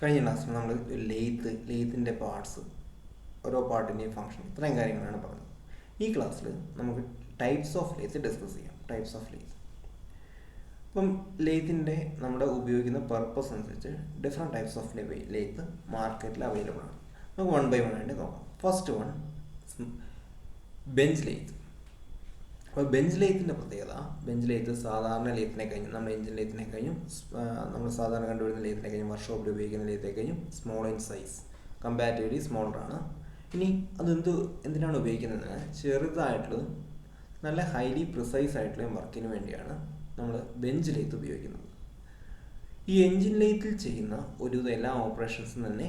കഴിഞ്ഞ ക്ലാസ്സിൽ നമ്മൾ ലെയ്ത്തിൻ്റെ പാർട്സ്, ഓരോ പാർട്ടിൻ്റെയും ഫംഗ്ഷൻ, ഇത്രയും കാര്യങ്ങളാണ് പറഞ്ഞത്. ഈ ക്ലാസ്സിൽ നമുക്ക് ടൈപ്സ് ഓഫ് ലെയ്ത്ത് ഡിസ്കസ് ചെയ്യാം. Types of lathe. ഇപ്പം ലെയ്ത്തിൻ്റെ നമ്മുടെ ഉപയോഗിക്കുന്ന പർപ്പസ് അനുസരിച്ച് ഡിഫറെൻറ്റ് ടൈപ്സ് ഓഫ് ലെയ്ത്ത് മാർക്കറ്റിൽ അവൈലബിൾ ആണ്. നമുക്ക് 1 by 1 ആയിട്ട് നോക്കാം. First one bench lathe. അപ്പോൾ ബെഞ്ച് ലെയ്ത്തിൻ്റെ പ്രത്യേകത, ബെഞ്ച് ലെയ്ത്ത് സാധാരണ ലെയ്ത്തിനെ കഴിഞ്ഞും, നമ്മുടെ എഞ്ചിൻ ലെയ്ത്തിനെ കഴിഞ്ഞും, നമ്മൾ സാധാരണ കണ്ടുവരുന്ന ലെയ്ത്തിനെ കഴിഞ്ഞും, വർക്ക്ഷോപ്പിൽ ഉപയോഗിക്കുന്ന ലെയ്ത്തിനെ കഴിഞ്ഞും സ്മോൾ ഇൻ സൈസ്, കമ്പാരിറ്റീവ്ലി സ്മോളറാണ്. ഇനി എന്തിനാണ് ഉപയോഗിക്കുന്നത്? ചെറുതായിട്ടുള്ളതും നല്ല ഹൈലി പ്രിസൈസ് ആയിട്ടുള്ള വർക്കിന് വേണ്ടിയാണ് നമ്മൾ ബെഞ്ച് ലെയ്ത്ത് ഉപയോഗിക്കുന്നത്. ഈ എഞ്ചിൻ ലെയ്ത്തിൽ ചെയ്യുന്ന എല്ലാ ഓപ്പറേഷൻസും തന്നെ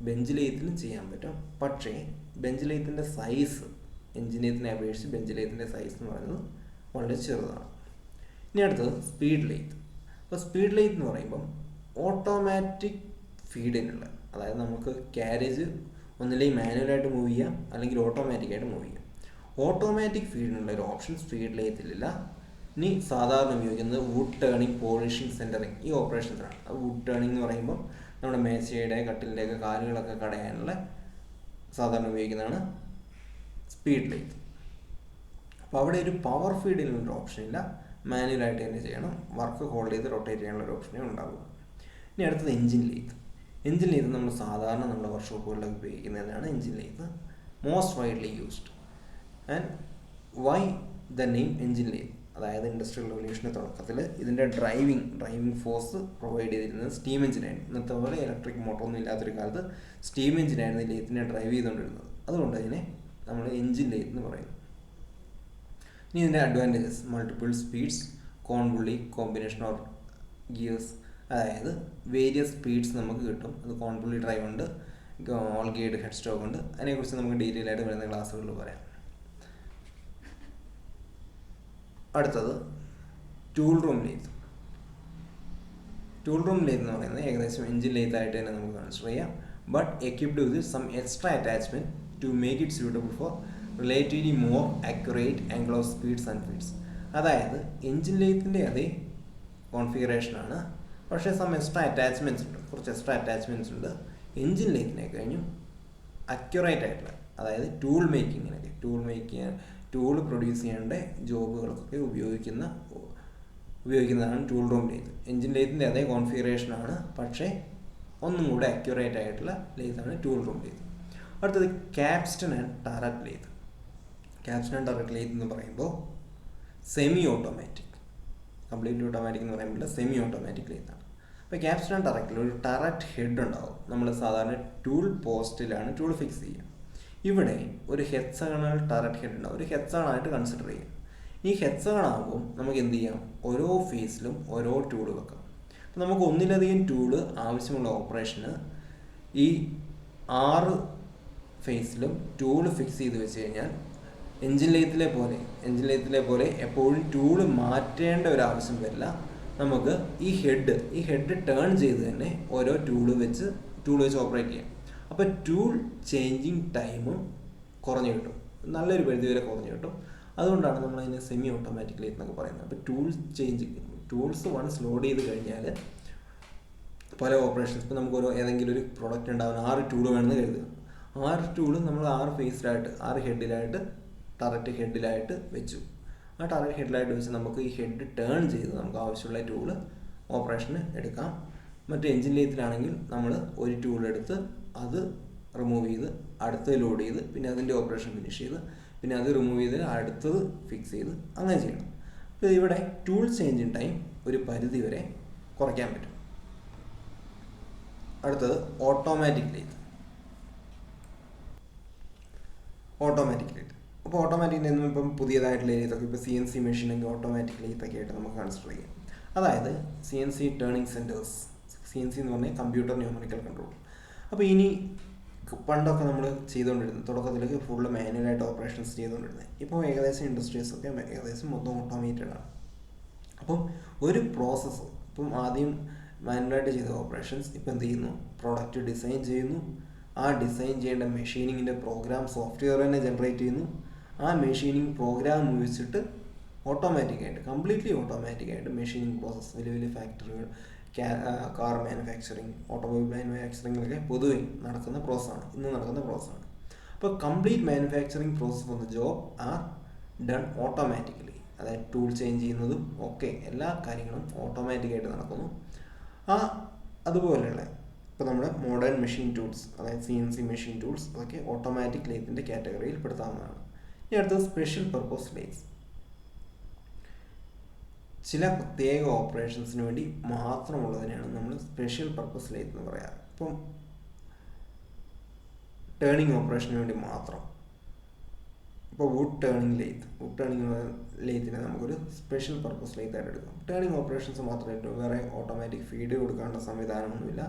ബെഞ്ച് ലെയ്ത്തിലും ചെയ്യാൻ പറ്റും. പക്ഷേ ബെഞ്ച് ലെയ്ത്തിൻ്റെ സൈസ് എഞ്ചിൻ ലെയ്ത്തിനെ അപേക്ഷിച്ച് ബെഞ്ച് ലെയ്ത്തിൻ്റെ സൈസ് എന്ന് പറയുന്നത് വളരെ ചെറുതാണ്. ഇനി അടുത്തത് സ്പീഡ് ലെയ്ത്ത്. അപ്പോൾ സ്പീഡ് ലെയ്ത്ത് എന്ന് പറയുമ്പം ഓട്ടോമാറ്റിക് ഫീഡിനുള്ള, അതായത് നമുക്ക് ക്യാരേജ് ഒന്നില്ലെങ്കിൽ മാനുവലായിട്ട് മൂവ് ചെയ്യാം, അല്ലെങ്കിൽ ഓട്ടോമാറ്റിക്കായിട്ട് മൂവ് ചെയ്യാം. ഓട്ടോമാറ്റിക് ഫീഡിനുള്ള ഒരു ഓപ്ഷൻ സ്പീഡ് ലെയ്ത്തിലില്ല. ഇനി സാധാരണ ഉപയോഗിക്കുന്നത് വുഡ് ടേണിംഗ്, പോളിഷിംഗ്, സെൻറ്ററിങ്, ഈ ഓപ്പറേഷൻസാണ്. വുഡ് ടേണിംഗ് എന്ന് പറയുമ്പോൾ നമ്മുടെ മേശയുടെ കട്ടിലിൻ്റെയൊക്കെ കാലുകളൊക്കെ കടയാനുള്ള സാധാരണ ഉപയോഗിക്കുന്നതാണ് സ്പീഡ് ലെയ്ത്ത്. അപ്പോൾ അവിടെ ഒരു പവർ ഫീഡിനുള്ള ഓപ്ഷൻ ഇല്ല, മാനുവലായിട്ട് തന്നെ ചെയ്യണം. വർക്ക് ഹോൾഡ് ചെയ്ത് റൊട്ടേറ്റ് ചെയ്യാനുള്ള ഒരു ഓപ്ഷനേ ഉണ്ടാവുക. ഇനി അടുത്തത് എഞ്ചിൻ ലെയ്ത്ത്. എഞ്ചിൻ ലെയ്ത്ത് നമ്മൾ സാധാരണ നമ്മുടെ വർക്ക്ഷോപ്പുകളിലൊക്കെ ഉപയോഗിക്കുന്നതാണ് engine lathe. Most widely used. And why the name engine lathe? അതായത് ഇൻഡസ്ട്രിയൽ റവല്യൂഷൻ്റെ തുടക്കത്തിൽ ഇതിൻ്റെ ഡ്രൈവിംഗ് ഫോഴ്സ് പ്രൊവൈഡ് ചെയ്തിരുന്നത് സ്റ്റീം എഞ്ചിനായിരുന്നു. ഇന്നത്തെ പോലെ ഇലക്ട്രിക് മോട്ടറൊന്നും ഇല്ലാത്തൊരു കാലത്ത് സ്റ്റീം എഞ്ചിനായിരുന്നു ലെയ്ത്തിനെ ഡ്രൈവ് ചെയ്തുകൊണ്ടിരുന്നത്. അതുകൊണ്ട് അതിനെ നമ്മൾ എഞ്ചിൻ ലെയ്ത്ത് എന്ന് പറയുന്നു. ഇനി ഇതിൻ്റെ advantages: multiple speeds, cone pulley, combination or gears, അതായത് വേരിയസ് സ്പീഡ്സ് നമുക്ക് കിട്ടും. അത് കോൺപുള്ളി ഡ്രൈവ് ഉണ്ട്, ഓൾ ഗിയർഡ് ഹെഡ് സ്റ്റോക്ക് ഉണ്ട്. അതിനെക്കുറിച്ച് നമുക്ക് ഡീറ്റെയിൽ ആയിട്ട് വരുന്ന ക്ലാസ്സുകളിൽ പറയാം. അടുത്തത് tool room lathe. Tool room lathe എന്ന് പറയുന്നത് ഏകദേശം എഞ്ചിൻ ലെയ്ത്ത് ആയിട്ട് തന്നെ നമുക്ക് കൺസിഡർ ചെയ്യാം, but equipped with some extra attachment to make it suitable for relatively more accurate angle of speeds and feeds. അതായത് എഞ്ചിൻ ലെയ്ത്തിൻ്റെ അതേ കോൺഫിഗറേഷനാണ്, പക്ഷേ സം എക്സ്ട്രാ അറ്റാച്ച്മെൻറ്റ്സ് ഉണ്ട്, കുറച്ച് എക്സ്ട്രാ അറ്റാച്ച്മെൻറ്റ്സ് ഉണ്ട്. എഞ്ചിൻ ലെയ്ത്തിനെ കഴിഞ്ഞും അക്യുറേറ്റ് ആയിട്ടുള്ള, അതായത് ടൂൾ മേക്കിങ്ങിനൊക്കെ, ടൂൾ പ്രൊഡ്യൂസ് ചെയ്യേണ്ട ജോബുകൾക്കൊക്കെ ഉപയോഗിക്കുന്നതാണ് ടൂൾ റൂം ലെയ്ത്ത്. എഞ്ചിൻ ലെയ്ത്തിൻ്റെ അതേ കോൺഫിഗറേഷനാണ്, പക്ഷേ ഒന്നും കൂടെ അക്യുറേറ്റ് ആയിട്ടുള്ള ലെയ്ത്താണ് ടൂൾ റൂം ലെയ്ത്ത്. അടുത്തത് Capstan and turret lathe. Capstan and turret lathe എന്ന് പറയുമ്പോൾ സെമി ഓട്ടോമാറ്റിക്, കംപ്ലീറ്റ്ലി ഓട്ടോമാറ്റിക് എന്ന് പറയുമ്പോൾ സെമി ഓട്ടോമാറ്റിക് ലെയ്ത്താണ്. അപ്പോൾ ക്യാപ്സ്റ്റൺ ആൻഡ് ടററ്റിൽ ഒരു ടററ്റ് ഹെഡ് ഉണ്ടാവും. നമ്മൾ സാധാരണ ടൂൾ പോസ്റ്റിലാണ് ടൂൾ ഫിക്സ് ചെയ്യുക. ഇവിടെ ഒരു ഹെക്സഗണൽ ടററ്റ് ഹെഡ് ഉണ്ടാവും, ഒരു ഹെക്സഗണായിട്ട് കൺസിഡർ ചെയ്യും. ഈ ഹെക്സഗൺ ആകുമ്പോൾ നമുക്ക് എന്ത് ചെയ്യാം? ഓരോ ഫേസിലും ഓരോ ടൂൾ വെക്കാം. അപ്പോൾ നമുക്ക് ഒന്നിലധികം ടൂള് ആവശ്യമുള്ള ഓപ്പറേഷന് ഈ 6 ഫേസിലും ടൂൾ ഫിക്സ് ചെയ്ത് വെച്ച് കഴിഞ്ഞാൽ എഞ്ചിൻ ലെയ്ത്തിലെ പോലെ എപ്പോഴും ടൂള് മാറ്റേണ്ട ഒരു ആവശ്യം വരില്ല. നമുക്ക് ഈ ഹെഡ് ടേൺ ചെയ്ത് തന്നെ ഓരോ ടൂൾ വെച്ച് ഓപ്പറേറ്റ് ചെയ്യാം. അപ്പോൾ ടൂൾ ചേഞ്ചിങ് ടൈമും കുറഞ്ഞു കിട്ടും, നല്ലൊരു പരിധി വരെ കുറഞ്ഞു കിട്ടും. അതുകൊണ്ടാണ് നമ്മൾ അതിനെ സെമി ഓട്ടോമാറ്റിക് ലെയ്ത്ത് എന്നൊക്കെ പറയുന്നത്. അപ്പോൾ ടൂൾസ് വൺസ് ലോഡ് ചെയ്ത് കഴിഞ്ഞാൽ പല ഓപ്പറേഷൻസ്, ഇപ്പോൾ നമുക്ക് ഏതെങ്കിലും ഒരു പ്രൊഡക്റ്റ് ഉണ്ടാകുന്ന 6 ടൂൾ വേണമെന്ന് കരുതുക. 6 ടൂൾ നമ്മൾ 6 ഫേസിലായിട്ട് 6 ഹെഡിലായിട്ട് ടററ്റ് ഹെഡിലായിട്ട് വെച്ചു. ആ ടററ്റ് ഹെഡിലായിട്ട് വെച്ച് നമുക്ക് ഈ ഹെഡ് ടേൺ ചെയ്ത് നമുക്ക് ആവശ്യമുള്ള ടൂള് ഓപ്പറേഷന് എടുക്കാം. മറ്റേ എഞ്ചിൻ ലെയ്ത്തിലാണെങ്കിൽ നമ്മൾ ഒരു ടൂൾ എടുത്ത് അത് റിമൂവ് ചെയ്ത് അടുത്തത് ലോഡ് ചെയ്ത് പിന്നെ അതിൻ്റെ ഓപ്പറേഷൻ ഫിനിഷ് ചെയ്ത് പിന്നെ അത് റിമൂവ് ചെയ്ത് അടുത്തത് ഫിക്സ് ചെയ്ത് അങ്ങനെ ചെയ്യണം. അപ്പോൾ ഇവിടെ ടൂൾ ചേഞ്ചിങ് ടൈം ഒരു പരിധി വരെ കുറയ്ക്കാൻ പറ്റും. അടുത്തത് ഓട്ടോമാറ്റിക് ലെയ്ത്ത്. അപ്പോൾ ഓട്ടോമാറ്റിക് ലെയ്ത്ത് ഇപ്പം പുതിയതായിട്ടുള്ള ലെയ്ത്തൊക്കെ ഇപ്പോൾ CNC മെഷീനൊക്കെ ഓട്ടോമാറ്റിക് ലെയ്ത്തൊക്കെ ആയിട്ട് നമുക്ക് കൺസിഡർ ചെയ്യാം. അതായത് CNC ടേണിംഗ് സെൻറ്റേഴ്സ്, CNC എന്ന് പറഞ്ഞാൽ കമ്പ്യൂട്ടർ ന്യൂമറിക്കൽ കൺട്രോൾ. അപ്പോൾ ഇനി പണ്ടൊക്കെ നമ്മൾ ചെയ്തുകൊണ്ടിരുന്നത് തുടക്കത്തിലേക്ക് ഫുള്ള് മാനുവലായിട്ട് ഓപ്പറേഷൻസ് ചെയ്തുകൊണ്ടിരുന്നത്. ഇപ്പോൾ ഏകദേശം ഇൻഡസ്ട്രീസൊക്കെ ഏകദേശം മൊത്തം ഓട്ടോമേറ്റഡ് ആണ്. അപ്പം ഒരു പ്രോസസ്സ് ഇപ്പം ആദ്യം മാനുവലായിട്ട് ചെയ്ത ഓപ്പറേഷൻസ് ഇപ്പം എന്ത് ചെയ്യുന്നു? പ്രോഡക്റ്റ് ഡിസൈൻ ചെയ്യുന്നു. ആ ഡിസൈൻ ചെയ്യേണ്ട മെഷീനിങ്ങിൻ്റെ പ്രോഗ്രാം സോഫ്റ്റ്വെയർ തന്നെ ജനറേറ്റ് ചെയ്യുന്നു. ആ മെഷീനിങ് പ്രോഗ്രാം ഉപയോഗിച്ചിട്ട് കംപ്ലീറ്റ്ലി ഓട്ടോമാറ്റിക്കായിട്ട് മെഷീനിങ് പ്രോസസ്സ് വലിയ ഫാക്ടറികൾ കാർ മാനുഫാക്ചറിങ്, ഓട്ടോമൊബൈൽ മാനുഫാക്ചറിങ്ങിലൊക്കെ പൊതുവെ നടക്കുന്ന പ്രോസസ്സാണ്, ഇന്ന് നടക്കുന്ന പ്രോസസ്സാണ്. അപ്പോൾ complete manufacturing process of the job are done automatically. അതായത് ടൂൾ ചേഞ്ച് ചെയ്യുന്നതും ഒക്കെ എല്ലാ കാര്യങ്ങളും ഓട്ടോമാറ്റിക്കായിട്ട് നടക്കുന്നു. അതുപോലെയുള്ള ഇപ്പോൾ നമ്മുടെ മോഡേൺ മെഷീൻ ടൂൾസ്, അതായത് CNC മെഷീൻ ടൂൾസ്, അതൊക്കെ ഓട്ടോമാറ്റിക് ലേത്തിൻ്റെ കാറ്റഗറിയിൽ പെടുത്താവുന്നതാണ്. ഇനി അടുത്തത് സ്പെഷ്യൽ പർപ്പസ് ലേത്സ്. ചില പ്രത്യേക ഓപ്പറേഷൻസിന് വേണ്ടി മാത്രമുള്ളതിനാണ് നമ്മൾ സ്പെഷ്യൽ പർപ്പസ് ലേത്ത് എന്ന് പറയാറ്. ഇപ്പം ടേണിങ് ഓപ്പറേഷന് വേണ്ടി മാത്രം, ഇപ്പോൾ വുഡ് ടേണിങ് ലേത്തിനെ നമുക്കൊരു സ്പെഷ്യൽ പർപ്പസ് ലേത്തായിട്ട് എടുക്കാം. ടേണിങ് ഓപ്പറേഷൻസ് മാത്രമായിട്ട് വേറെ ഓട്ടോമാറ്റിക് ഫീഡ് കൊടുക്കാനുള്ള സംവിധാനമൊന്നുമില്ല.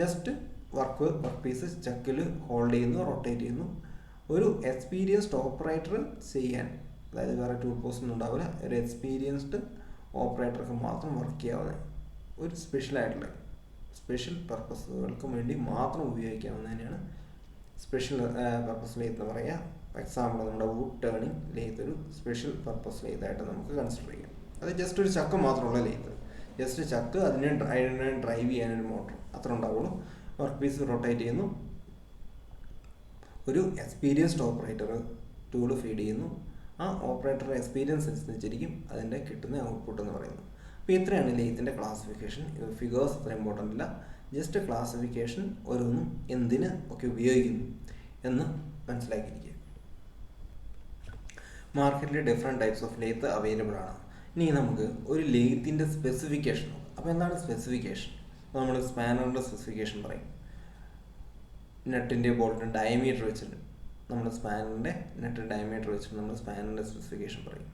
ജസ്റ്റ് വർക്ക് പീസ് ചക്കിൽ ഹോൾഡ് ചെയ്യുന്നു, റൊട്ടേറ്റ് ചെയ്യുന്നു. ഒരു എക്സ്പീരിയൻസ്ഡ് ഓപ്പറേറ്റർ ചെയ്യാൻ, അതായത് വേറെ ടൂൾ പോസ്റ്റ് ഒന്നും ഉണ്ടാവില്ല, ഒരു എക്സ്പീരിയൻസ്ഡ് ഓപ്പറേറ്റർക്ക് മാത്രം വർക്ക് ചെയ്യാവുന്ന ഒരു സ്പെഷ്യൽ പർപ്പസുകൾക്ക് വേണ്ടി മാത്രം ഉപയോഗിക്കാവുന്നതിനാണ് സ്പെഷ്യൽ പർപ്പസ് ലേത്ത് എന്ന് പറയുക. എക്സാമ്പിൾ നമ്മുടെ വുഡ് ടേണിങ് ലേത്ത് ഒരു സ്പെഷ്യൽ പർപ്പസ് ലേത്തായിട്ട് നമുക്ക് കൺസിഡർ ചെയ്യാം. അത് ജസ്റ്റ് ഒരു ചക്ക് മാത്രമുള്ള ലേത്ത്, ജസ്റ്റ് ചക്ക്, അതിനെ ഡ്രൈവ് ചെയ്യാനൊരു മോട്ടർ അത്ര ഉണ്ടാവുള്ളൂ. വർക്ക് പീസ് റൊട്ടേറ്റ് ചെയ്യുന്നു, ഒരു എക്സ്പീരിയൻസ്ഡ് ഓപ്പറേറ്റർ ടൂള് ഫീഡ് ചെയ്യുന്നു. ആ ഓപ്പറേറ്ററുടെ എക്സ്പീരിയൻസ് അനുസരിച്ചിരിക്കും അതിൻ്റെ കിട്ടുന്ന ഔട്ട്പുട്ട് എന്ന് പറയുന്നത്. അപ്പോൾ ഇത്രയാണ് ലേത്തിൻ്റെ ക്ലാസിഫിക്കേഷൻ. ഫിഗേഴ്സ് അത്ര ഇമ്പോർട്ടൻ്റ് അല്ല, ജസ്റ്റ് ക്ലാസിഫിക്കേഷൻ, ഓരോന്നും എന്തിന് ഒക്കെ ഉപയോഗിക്കുന്നു എന്ന് മനസ്സിലാക്കിയിരിക്കുക. മാർക്കറ്റിൽ different types of lathe available ആണ്. ഇനി നമുക്ക് ഒരു ലേത്തിൻ്റെ സ്പെസിഫിക്കേഷൻ നോക്കാം. അപ്പോൾ എന്താണ് സ്പെസിഫിക്കേഷൻ? നമ്മൾ സ്പാനറിൻ്റെ സ്പെസിഫിക്കേഷൻ പറയും. നെറ്റിൻ്റെ ബോൾട്ടിൻ്റെ ഡയമീറ്റർ വെച്ചിട്ട് നമ്മൾ സ്പാനറിൻ്റെ ഡയമീറ്റർ വെച്ചിട്ട് നമ്മൾ സ്പാനറിൻ്റെ സ്പെസിഫിക്കേഷൻ പറയും.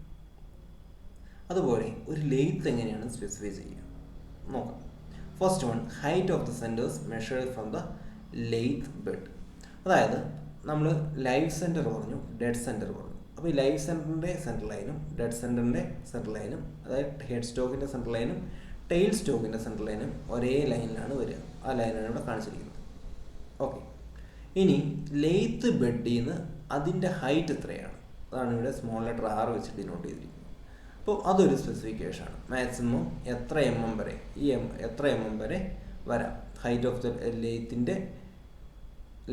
അതുപോലെ ഒരു ലേത്ത് എങ്ങനെയാണ് സ്പെസിഫൈ ചെയ്യുക നോക്കാം. First one, height of the centres measured from the lathe bed. അതായത് നമ്മൾ ലൈവ് സെൻറ്റർ പറഞ്ഞു, ഡെഡ് സെൻറ്റർ പറഞ്ഞു. അപ്പോൾ ഈ ലൈവ് സെൻറ്ററിൻ്റെ സെൻറ്റർ ലൈനും ഡെഡ് സെൻറ്ററിൻ്റെ സെൻറ്റർ ലൈനും, അതായത് ഹെഡ് സ്റ്റോക്കിൻ്റെ സെൻറ്റർ ലൈനും ടെയിൽ സ്റ്റോക്കിൻ്റെ സെൻറ്റർ ലൈനും ഒരേ ലൈനിലാണ് വരിക. ആ ലൈനാണ് ഇവിടെ കാണിച്ചിരിക്കുന്നത്. ഓക്കെ, ഇനി ലെയ്ത്ത് ബെഡിൽ നിന്ന് അതിൻ്റെ ഹൈറ്റ് എത്രയാണ്, അതാണ് ഇവിടെ സ്മോൾ ലെറ്റർ R വെച്ച് ഡിനോട്ട് ചെയ്തിരിക്കുന്നത്. അപ്പോൾ അതൊരു സ്പെസിഫിക്കേഷനാണ്. മാക്സിമം എത്ര mm വരെ, എത്ര mm വരെ വരാം. ഹൈറ്റ് ഓഫ് ദ ലെയ്ത്തിൻ്റെ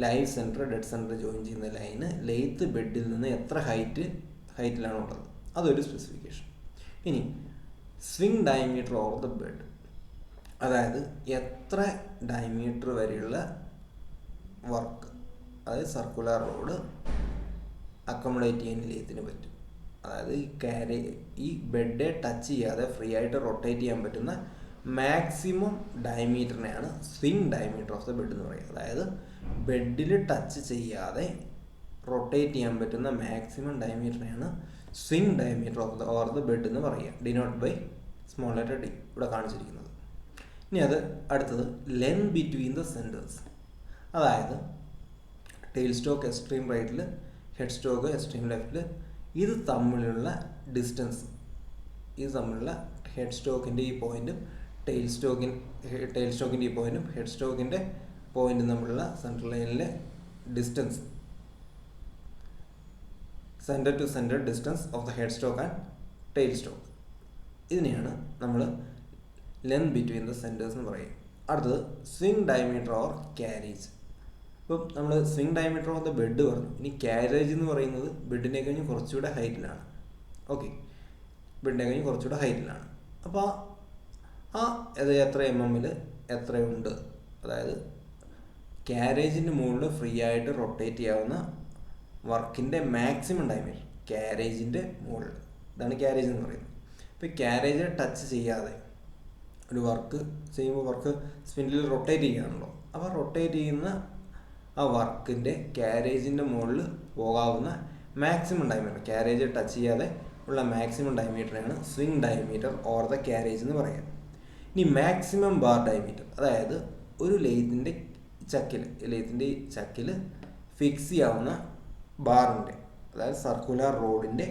live centre dead centre join ചെയ്യുന്ന ലൈന് ലെയ്ത്ത് ബെഡിൽ നിന്ന് എത്ര ഹൈറ്റിലാണ് ഉള്ളത്, അതൊരു സ്പെസിഫിക്കേഷൻ. ഇനി swing diameter of the bed, അതായത് എത്ര ഡയമീറ്റർ വരെയുള്ള വർക്ക്, അതായത് സർക്കുലർ റോഡ് അക്കോമഡേറ്റ് ചെയ്യാൻ ലെയ്ത്തിന് പറ്റും. അതായത് ഈ ബെഡ് ടച്ച് ചെയ്യാതെ ഫ്രീ ആയിട്ട് റൊട്ടേറ്റ് ചെയ്യാൻ പറ്റുന്ന മാക്സിമം ഡയമീറ്ററിനെയാണ് swing diameter of the bed എന്ന് പറയുക. അതായത് ബെഡിൽ ടച്ച് ചെയ്യാതെ റൊട്ടേറ്റ് ചെയ്യാൻ പറ്റുന്ന മാക്സിമം ഡയമീറ്ററിനെയാണ് swing diameter of the bed എന്ന് പറയുക. Denote by small letter D ഇവിടെ കാണിച്ചിരിക്കുന്നത്. ഇനി അടുത്തത് ലെങ്ത് ബിറ്റ്വീൻ ദ സെൻറ്റേഴ്സ്. അതായത് ടെയിൽ സ്റ്റോക്ക് എക്സ്ട്രീം റൈറ്റിൽ, ഹെഡ് സ്റ്റോക്ക് എക്സ്ട്രീം ലെഫ്റ്റിൽ, ഇത് തമ്മിലുള്ള ഡിസ്റ്റൻസ്, ഇത് തമ്മിലുള്ള ഹെഡ് സ്റ്റോക്കിൻ്റെ ഈ പോയിൻറ്റും ടെയിൽ സ്റ്റോക്കിൻ്റെ ഈ പോയിൻറ്റും ഹെഡ് സ്റ്റോക്കിൻ്റെ പോയിൻറ്റും തമ്മിലുള്ള സെൻട്രൽ ലൈനിലെ distance, centre to centre distance of the head stock and tail stock, ഇതിനെയാണ് നമ്മൾ ലെങ്ത് ബിറ്റ്വീൻ ദ സെൻറ്റേഴ്സ് എന്ന് പറയും. അടുത്തത് സ്വിങ് ഡയമീറ്റർ ഓർ ക്യാരേജ്. ഇപ്പം നമ്മൾ swing diameter of the bed പറഞ്ഞു. ഇനി ക്യാരേജ് എന്ന് പറയുന്നത് ബെഡിനെ കഴിഞ്ഞ് കുറച്ചുകൂടെ ഹൈറ്റിലാണ്. ഓക്കെ, ബെഡിനെ കഴിഞ്ഞ് കുറച്ചുകൂടെ ഹൈറ്റിലാണ്. അപ്പോൾ അത് എത്ര MM എത്രയുണ്ട്, അതായത് ക്യാരേജിൻ്റെ മുകളിൽ ഫ്രീ ആയിട്ട് റൊട്ടേറ്റ് ചെയ്യാവുന്ന വർക്കിൻ്റെ മാക്സിമം ഡയമീറ്റർ ക്യാരേജിൻ്റെ മുകളിൽ, ഇതാണ് ക്യാരേജ് എന്ന് പറയുന്നത്. ഇപ്പോൾ ക്യാരേജ് ടച്ച് ചെയ്യാതെ ഒരു വർക്ക് ചെയ്യുമ്പോൾ വർക്ക് സ്പിൻഡിൽ റൊട്ടേറ്റ് ചെയ്യുകയാണല്ലോ. അപ്പോൾ റൊട്ടേറ്റ് ചെയ്യുന്ന ആ വർക്കിൻ്റെ ക്യാരേജിൻ്റെ മുകളിൽ പോകാവുന്ന മാക്സിമം ഡയമീറ്റർ, ക്യാരേജ് ടച്ച് ചെയ്യാതെ ഉള്ള മാക്സിമം ഡയമീറ്ററാണ് swing diameter or the carriage എന്ന് പറയാം. ഇനി മാക്സിമം ബാർ ഡയമീറ്റർ, അതായത് ഒരു ലെയ്ത്തിൻ്റെ ചക്കിൽ ഫിക്സ് ചെയ്യാവുന്ന ബാറിൻ്റെ, അതായത് സർക്കുലർ റോഡിൻ്റെ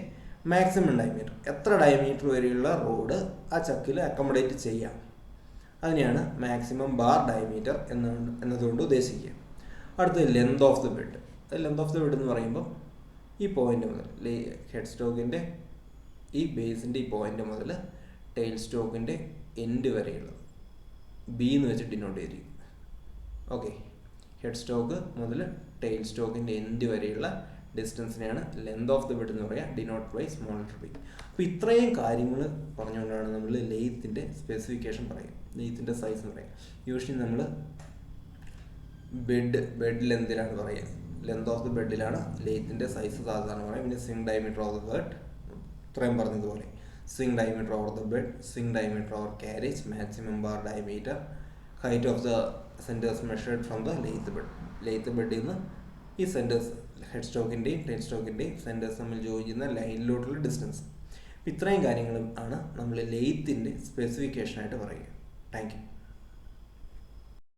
മാക്സിമം ഡയമീറ്റർ, എത്ര ഡയമീറ്റർ വരെയുള്ള റോഡ് ആ ചക്കിൽ അക്കോമഡേറ്റ് ചെയ്യാം, അതിനെയാണ് മാക്സിമം ബാർ ഡയമീറ്റർ എന്നതുകൊണ്ട് ഉദ്ദേശിക്കുക. അടുത്തത് length of the bed. Length of the bed എന്ന് പറയുമ്പോൾ ഈ പോയിന്റ് മുതൽ ഹെഡ് സ്റ്റോക്കിൻ്റെ ഈ ബേസിൻ്റെ ഈ പോയിന്റ് മുതൽ ടെയിൽ സ്റ്റോക്കിൻ്റെ എൻഡ് വരെയുള്ളത്, ബി എന്ന് വെച്ച് ഡിനോട്ട് ചെയ്തിരിക്കും. ഓക്കെ, ഹെഡ് സ്റ്റോക്ക് മുതൽ ടെയിൽ സ്റ്റോക്കിൻ്റെ എൻഡ് വരെയുള്ള ഡിസ്റ്റൻസിനെയാണ് ലെങ്ത് ഓഫ് ദ ബെഡ് എന്ന് പറയുക, denote by small letter B. അപ്പോൾ ഇത്രയും കാര്യങ്ങൾ പറഞ്ഞുകൊണ്ടാണ് നമ്മൾ ലെയ്ത്തിൻ്റെ സ്പെസിഫിക്കേഷൻ പറയുക, ലെയ്ത്തിൻ്റെ സൈസ് എന്ന് പറയുക. യൂഷ്വലി നമ്മൾ ബെഡ് ലെന്തിലാണ് പറയുക, ലെങ്ത് ഓഫ് ദ ബെഡിലാണ് ലെയ്ത്തിൻ്റെ സൈസ് സാധാരണ പറയുക. പിന്നെ swing diameter of the bed, ഇത്രയും പറഞ്ഞതുപോലെ swing diameter over the bed, swing diameter over carriage, maximum bar diameter, height of the centres measured from the lathe ബെഡിൽ നിന്ന് ഈ സെൻറ്റേഴ്സ് ഹെഡ് സ്റ്റോക്കിൻ്റെയും ടെയിൽ സ്റ്റോക്കിൻ്റെയും സെൻറ്റേഴ്സ് തമ്മിൽ join ചെയ്യുന്ന ലൈനിലോട്ടുള്ള ഡിസ്റ്റൻസ്. ഇത്രയും കാര്യങ്ങളും ആണ് നമ്മൾ ലെയ്ത്തിൻ്റെ സ്പെസിഫിക്കേഷനായിട്ട് പറയുക. Thank you.